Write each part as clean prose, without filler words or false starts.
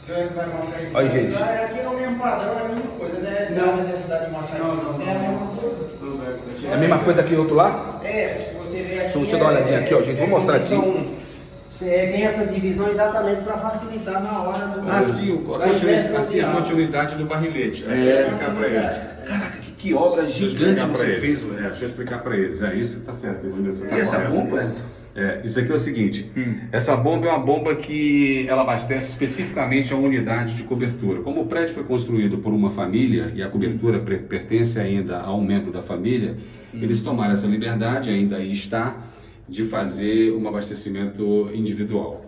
Se eu vai mostrar isso, Olha, gente. aqui é o mesmo padrão, é a mesma coisa, né? Não há necessidade de mostrar aqui, não. É a mesma coisa. É a mesma coisa que o outro lá? É, se você ver aqui. Deixa eu dar uma olhadinha aqui, ó, gente. Vou mostrar aqui. Tem essa divisão exatamente para facilitar na hora do. A continuidade do barrilete. Deixa eu explicar para eles. Caraca, que obra gigante você fez, velho. Deixa eu explicar para eles. Isso está certo, entendeu? Você tá E essa correto. bomba, Wellington? Isso aqui é o seguinte, essa bomba é uma bomba que ela abastece especificamente a unidade de cobertura. Como o prédio foi construído por uma família e a cobertura pertence ainda a um membro da família, eles tomaram essa liberdade, ainda aí está, de fazer um abastecimento individual.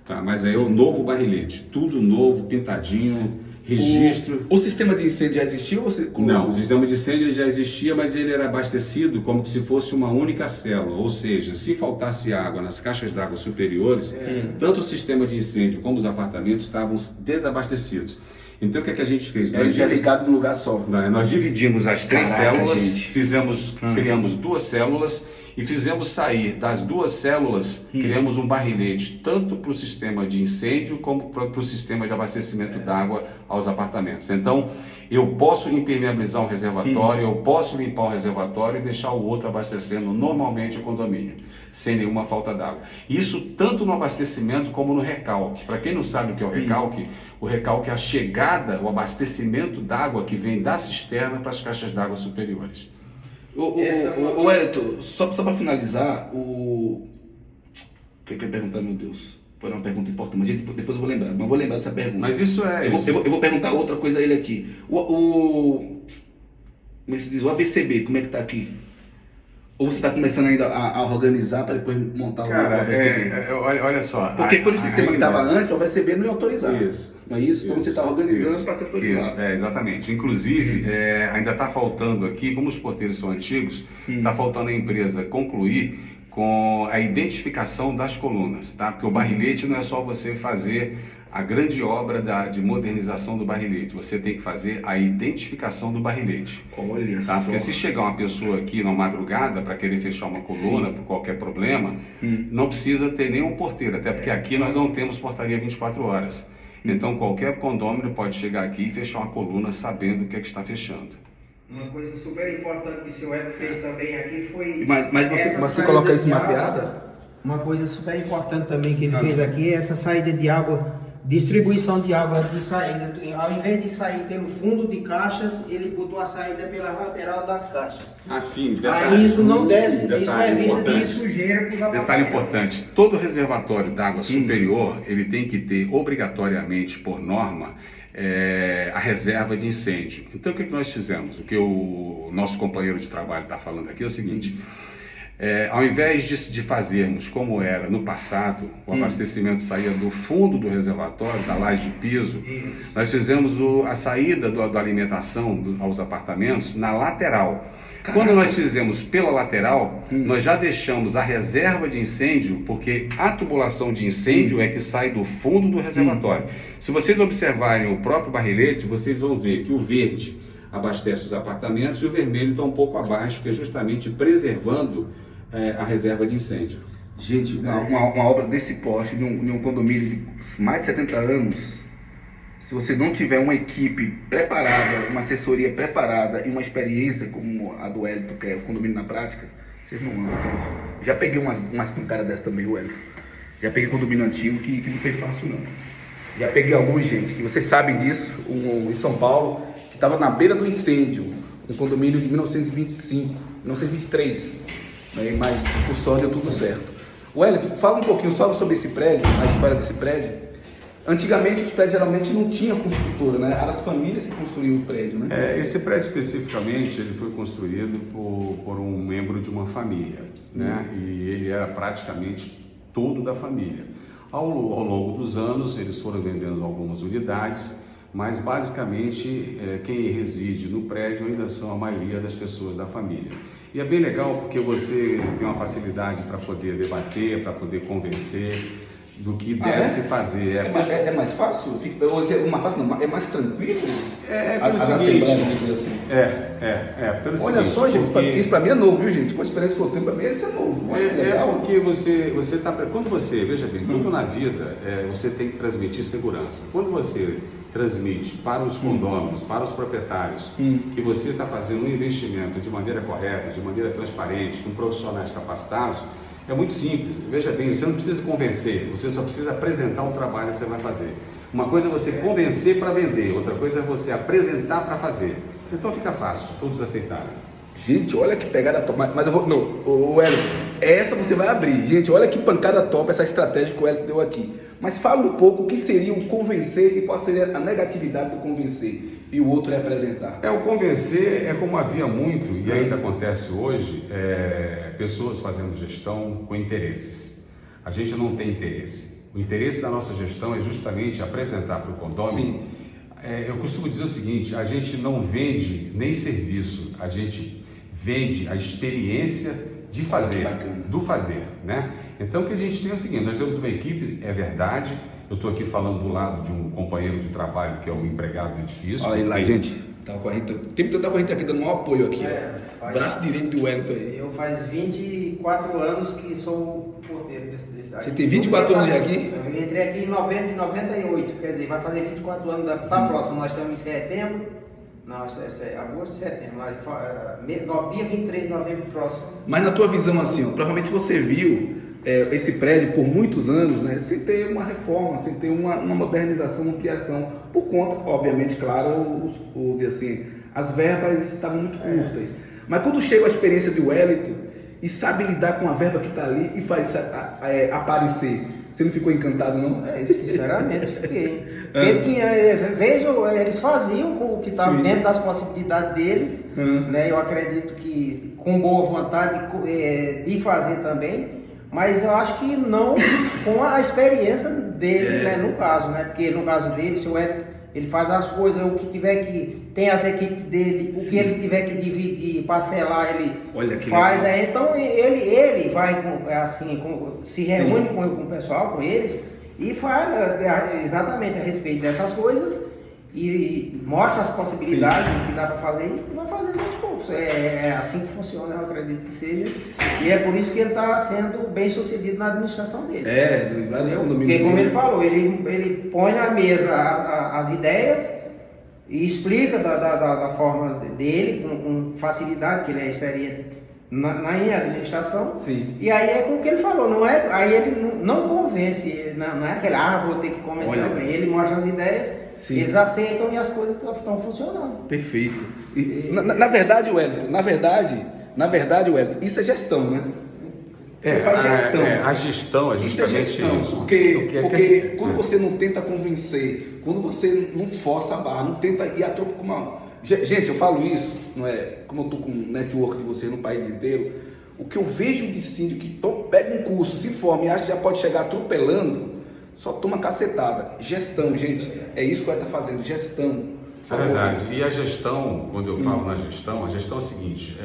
Tá? Mas aí é o novo barrilete, tudo novo, pintadinho, registro. O sistema de incêndio já existiu? Ou você... Não, o sistema de incêndio já existia, mas ele era abastecido como se fosse uma única célula, ou seja, se faltasse água nas caixas d'água superiores, tanto o sistema de incêndio como os apartamentos estavam desabastecidos. Então o que é que a gente fez? Ele já ligado num lugar só. Nós dividimos as três Caraca, células, gente. criamos duas células e fizemos sair das duas células, criamos um barrilete, tanto para o sistema de incêndio como para o sistema de abastecimento d'água aos apartamentos. Então, eu posso impermeabilizar um reservatório, eu posso limpar um reservatório e deixar o outro abastecendo normalmente o condomínio, sem nenhuma falta d'água. Isso tanto no abastecimento como no recalque. Para quem não sabe o que é o recalque é a chegada, o abastecimento d'água que vem da cisterna para as caixas d'água superiores. O Wellington, só para finalizar, o que eu ia perguntar, meu Deus? Foi uma pergunta importante, mas depois eu vou lembrar, mas vou lembrar dessa pergunta. Mas isso é... Eu vou perguntar outra coisa a ele aqui. Como é que se diz? O AVCB, como é que tá aqui? Ou você está começando ainda a organizar para depois montar o AVCB? Olha só... Porque pelo sistema que estava antes, o AVCB não ia autorizar. Isso. Não é isso? Então você está organizando para ser autorizado. Isso, exatamente. Inclusive, ainda está faltando aqui, como os porteiros são antigos, está faltando a empresa concluir com a identificação das colunas, tá? Porque o barrilete não é só você fazer a grande obra de modernização do barrilete, você tem que fazer a identificação do barrilete. Olha tá? só. Porque se chegar uma pessoa aqui na madrugada para querer fechar uma coluna por qualquer problema, não precisa ter nenhum porteiro, até porque aqui nós não temos portaria 24 horas. Então qualquer condômino pode chegar aqui e fechar uma coluna sabendo o que é que está fechando. Uma coisa super importante que o senhor Ed fez também aqui foi... Mas você coloca isso mapeada? Uma coisa super importante também que ele fez aqui é essa saída de água, distribuição de água de saída. Ao invés de sair pelo fundo de caixas, ele botou a saída pela lateral das caixas. Assim, Aí isso não desce, isso detalhe evita importante. de sujeira para os Detalhe apartamentos. importante, todo reservatório d'água superior, ele tem que ter obrigatoriamente, por norma, a reserva de incêndio. Então o que nós fizemos? O que o nosso companheiro de trabalho está falando aqui é o seguinte: ao invés de fazermos como era no passado, o abastecimento saía do fundo do reservatório, da laje de piso, nós fizemos a saída da alimentação aos apartamentos na lateral. Quando nós fizemos pela lateral, nós já deixamos a reserva de incêndio, porque a tubulação de incêndio é que sai do fundo do reservatório. Se vocês observarem o próprio barrilete, vocês vão ver que o verde abastece os apartamentos e o vermelho está um pouco abaixo, que é justamente preservando a reserva de incêndio. Gente, uma obra desse porte, de um condomínio de mais de 70 anos, se você não tiver uma equipe preparada, uma assessoria preparada e uma experiência como a do Wellington, que é o condomínio na prática, vocês não andam, gente. Já peguei umas pancadas dessas também, Wellington. Já peguei condomínio antigo que não foi fácil, não. Já peguei alguns, gente, que vocês sabem disso, em São Paulo, que estava na beira do incêndio, um condomínio de 1925, 1923, né? Mas por sorte deu tudo certo. Wellington, fala um pouquinho só sobre esse prédio, a história desse prédio. Antigamente os prédios geralmente não tinham construtora, né? Eram as famílias que construíam o prédio, né? Esse prédio especificamente ele foi construído por um membro de uma família, né? E ele era praticamente todo da família. Ao longo dos anos eles foram vendendo algumas unidades, mas basicamente quem reside no prédio ainda são a maioria das pessoas da família. E é bem legal porque você tem uma facilidade para poder debater, para poder convencer. do que deve se fazer. É mais fácil? Mais fácil não, é mais tranquilo? Pelo As seguinte, assembleias, vamos dizer assim. Pelo Olha seguinte, só, gente, porque- isso para mim é novo, viu, gente? Com a experiência que eu tenho, para mim isso é novo. Olha que legal. Porque você está. Quando você, veja bem, tudo na vida você tem que transmitir segurança. Quando você transmite para os condôminos, para os proprietários, que você está fazendo um investimento de maneira correta, de maneira transparente, com profissionais capacitados, é muito simples. Veja bem, você não precisa convencer, você só precisa apresentar o trabalho que você vai fazer. Uma coisa é você convencer para vender, outra coisa é você apresentar para fazer. Então fica fácil, todos aceitaram. Gente, olha que pegada top. Mas eu vou. Não, o Hélio, essa você vai abrir. Gente, olha que pancada top essa estratégia que o Hélio deu aqui. Mas fala um pouco o que seria o convencer e qual seria a negatividade do convencer e o outro é apresentar. O convencer é como havia muito, e ainda acontece hoje, pessoas fazendo gestão com interesses. A gente não tem interesse. O interesse da nossa gestão é justamente apresentar para o condomínio. Eu costumo dizer o seguinte: a gente não vende nem serviço, a gente vende a experiência de fazer, do fazer, né? Então o que a gente tem é o seguinte: nós temos uma equipe, é verdade, eu estou aqui falando do lado de um companheiro de trabalho que é o empregado do edifício. Olha lá, gente, tá corrente, o tempo todo tá corrente aqui dando um apoio aqui, ó. Braço direito do Wellington aí. Eu faz 24 anos que sou porteiro desse Você tem 24 anos já aqui? Eu entrei aqui em novembro de 98, quer dizer, vai fazer 24 anos, tá próximo, nós estamos em setembro, não, é agosto, setembro, dia 23 de novembro próximo. Mas na tua visão assim, ó, provavelmente você viu esse prédio por muitos anos, né, sem ter uma reforma, sem ter uma modernização, uma ampliação, por conta, obviamente, claro, assim, as verbas estavam muito curtas. Mas quando chega a experiência de Wellington e sabe lidar com a verba que está ali e faz aparecer, você não ficou encantado, não? Sinceramente, fiquei. Porque eles faziam com o que estava dentro das possibilidades deles, né? Eu acredito que com boa vontade de fazer também, mas eu acho que não com a experiência dele, né? No caso, né? Porque no caso dele, se o ele faz as coisas, o que tiver que... Tem as equipes dele, o que ele tiver que dividir, parcelar, ele faz. Então ele vai, se reúne com o pessoal, com eles, e fala exatamente a respeito dessas coisas, e mostra as possibilidades que dá para fazer, e vai fazendo aos poucos. É assim que funciona, eu acredito que seja. E é por isso que ele está sendo bem sucedido na administração dele. Do vários condomínios. Porque como ele falou, ele põe na mesa as ideias e explica da forma dele, com facilidade, que ele é experiente em administração. Sim. E aí é com o que ele falou, aí ele não convence, não é aquele, vou ter que convencer alguém. Ele mostra as ideias, eles aceitam e as coisas estão funcionando. Perfeito. Na verdade, Wellington, isso é gestão, né? Você faz gestão. A gestão é justamente isso. Porque quando você não tenta convencer, quando você não força a barra, não tenta ir a troco com uma... Gente, eu falo isso, não é? Como eu estou com um network de vocês no país inteiro, o que eu vejo de síndico que pega um curso, se forma e acha que já pode chegar atropelando, só toma cacetada. Gestão, gente, é isso que vai estar fazendo, gestão. É verdade. E a gestão, quando eu falo na gestão, a gestão é o seguinte,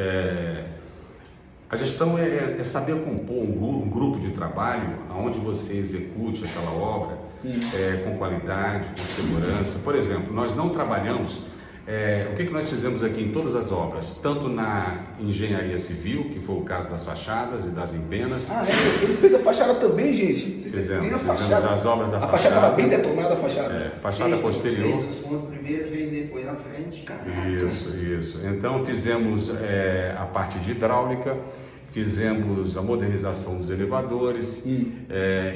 a gestão é saber compor um grupo de trabalho onde você execute aquela obra com qualidade, com segurança. Por exemplo, nós não trabalhamos, o que nós fizemos aqui em todas as obras, tanto na engenharia civil, que foi o caso das fachadas e das empenas. Ele fez a fachada também, gente. Fizemos as obras da fachada. A fachada estava bem detonada, a fachada. Fachada posterior. Primeiro fez depois na frente. Isso. Então fizemos a parte de hidráulica, fizemos a modernização dos elevadores,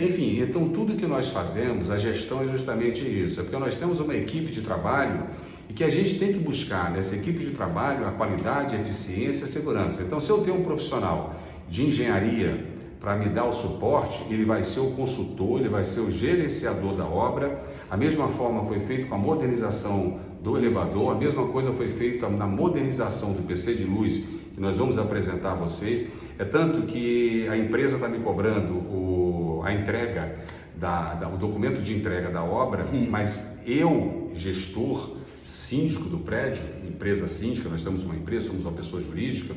enfim, então tudo que nós fazemos, a gestão é justamente isso, porque nós temos uma equipe de trabalho e que a gente tem que buscar nessa equipe de trabalho a qualidade, a eficiência e a segurança. Então, se eu tenho um profissional de engenharia para me dar o suporte, ele vai ser o consultor, ele vai ser o gerenciador da obra. A mesma forma foi feito com a modernização do elevador, a mesma coisa foi feita na modernização do PC de luz, que nós vamos apresentar a vocês. É tanto que a empresa está me cobrando a entrega, o documento de entrega da obra, mas eu, gestor, síndico do prédio, empresa síndica, nós temos uma empresa, somos uma pessoa jurídica,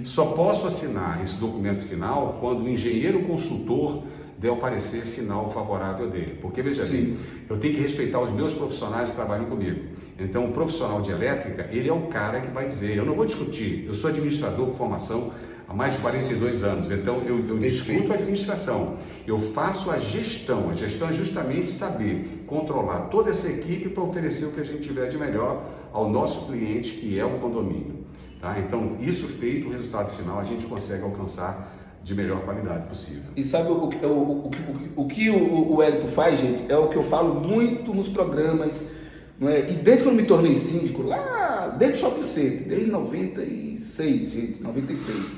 só posso assinar esse documento final quando o engenheiro consultor der o parecer final favorável dele. Porque, veja bem, eu tenho que respeitar os meus profissionais que trabalham comigo. Então, o profissional de elétrica, ele é o cara que vai dizer, eu não vou discutir, eu sou administrador por formação há mais de 42 anos, então eu discuto a administração, eu faço a gestão é justamente saber controlar toda essa equipe para oferecer o que a gente tiver de melhor ao nosso cliente, que é o condomínio. Tá? Então, isso feito, o resultado final a gente consegue alcançar de melhor qualidade possível. E sabe o que o Wellington faz, gente? É o que eu falo muito nos programas, não é? E desde que eu me tornei síndico, lá desde o Shopping Center, desde 96, gente, 96.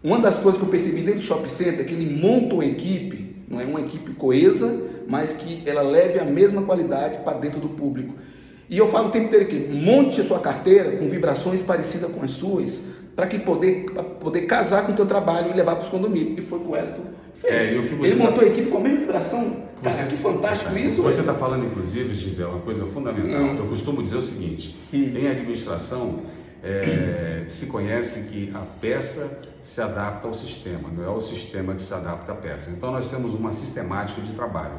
Uma das coisas que eu percebi dentro do Shopping Center é que ele monta uma equipe, não é uma equipe coesa, mas que ela leve a mesma qualidade para dentro do público. E eu falo o tempo inteiro aqui, monte a sua carteira com vibrações parecidas com as suas, para poder casar com o teu trabalho e levar para os condomínios. E foi o que o Wellington fez. Ele montou a equipe com a mesma vibração. Cara, que fantástico isso. Você está falando, inclusive, Gidel, uma coisa fundamental. Eu costumo dizer o seguinte, em administração, se conhece que a peça se adapta ao sistema, não é o sistema que se adapta à peça. Então, nós temos uma sistemática de trabalho.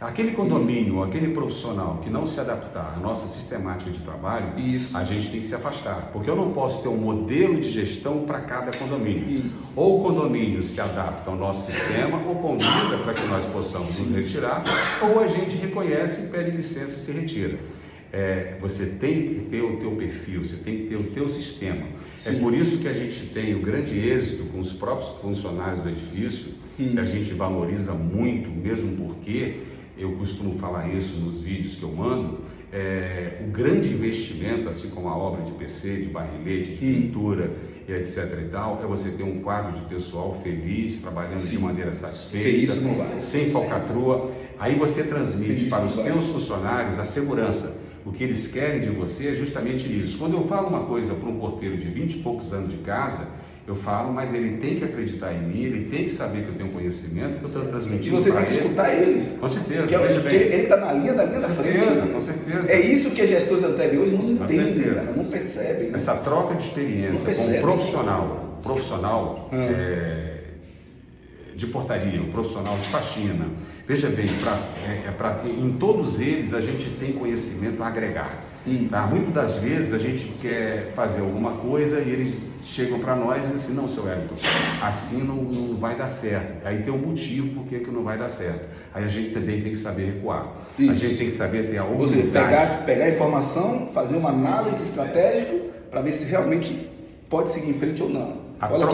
Aquele condomínio, aquele profissional que não se adaptar à nossa sistemática de trabalho, a gente tem que se afastar, porque eu não posso ter um modelo de gestão para cada condomínio. Ou o condomínio se adapta ao nosso sistema, ou convida para que nós possamos nos retirar, ou a gente reconhece e pede licença e se retira. Você tem que ter o teu perfil, você tem que ter o teu sistema. É por isso que a gente tem o grande êxito com os próprios funcionários do edifício, que a gente valoriza muito, mesmo porque eu costumo falar isso nos vídeos que eu mando, o grande investimento, assim como a obra de PC, de barrilete, de pintura, e etc e tal, é você ter um quadro de pessoal feliz, trabalhando de maneira satisfeita, sem falcatrua. Aí você transmite para os teus funcionários a segurança. O que eles querem de você é justamente isso. Quando eu falo uma coisa para um porteiro de 20 e poucos anos de casa, eu falo, mas ele tem que acreditar em mim, ele tem que saber que eu tenho conhecimento, que eu estou transmitindo para ele. Você tem que escutar ele. Com certeza. Ele está na linha da frente. Com certeza. É isso que as gestores anteriores não entendem, cara, não percebem. Essa troca de experiência com o profissional de portaria, o profissional de faxina. Veja bem, em todos eles a gente tem conhecimento a agregar. Tá? Muitas das vezes a gente quer fazer alguma coisa e eles chegam para nós e dizem assim, não, seu Wellington, assim não vai dar certo. Aí tem um motivo por que não vai dar certo. Aí a gente também tem que saber recuar. Isso. A gente tem que saber ter a humildade. Ou seja, pegar a informação, fazer uma análise estratégica para ver se realmente pode seguir em frente ou não.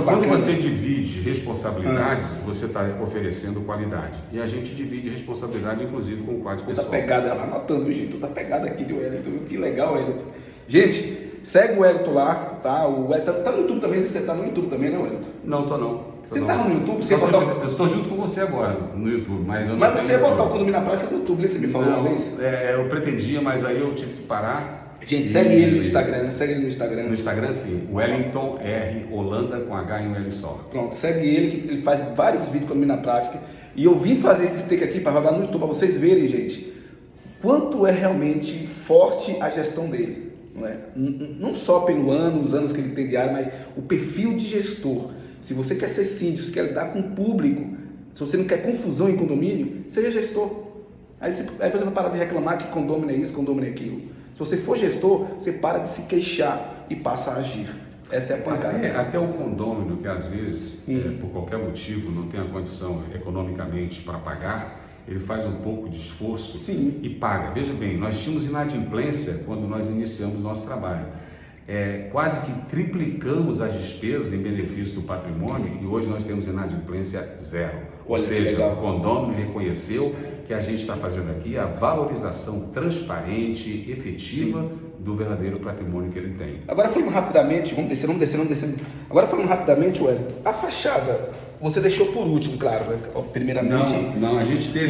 Quando você divide responsabilidades, você está oferecendo qualidade. E a gente divide responsabilidade, inclusive, com o quadro pessoal. Toda pegada, ela anotando, gente, toda pegada aqui do Wellington. Que legal, Wellington. Gente, segue o Wellington lá, tá? O Wellington tá no YouTube também, você tá no YouTube também, né, Wellington? Não, tô não. Você tá no YouTube? Eu estou junto com você agora no YouTube, mas eu não. Mas você ia botar o Condomínio na Prática no YouTube, né? Você me falou uma vez? Eu pretendia, mas aí eu tive que parar. Gente, segue ele no Instagram, No Instagram, sim. Wellington R. Holanda com H e um L só. Pronto, segue ele, que ele faz vários vídeos com na prática. E eu vim fazer esse take aqui para jogar no YouTube, para vocês verem, gente, quanto é realmente forte a gestão dele. Não é? Não só pelo ano, os anos que ele tem de área, mas o perfil de gestor. Se você quer ser síndico, se quer lidar com o público, se você não quer confusão em condomínio, seja gestor. Aí você vai parar de reclamar que condomínio é isso, condomínio é aquilo. Se você for gestor, você para de se queixar e passa a agir. Essa é a pancada. Até o condômino, que às vezes, por qualquer motivo, não tem a condição economicamente para pagar, ele faz um pouco de esforço e paga. Veja bem, nós tínhamos inadimplência quando nós iniciamos nosso trabalho. Quase que triplicamos as despesas em benefício do patrimônio e hoje nós temos inadimplência zero. Ou seja, o condômino reconheceu que a gente está fazendo aqui a valorização transparente, efetiva do verdadeiro patrimônio que ele tem. Agora falando rapidamente, vamos descendo. Agora falando rapidamente, Wellington, a fachada, você deixou por último, claro, né? Primeiramente. Não, a gente teve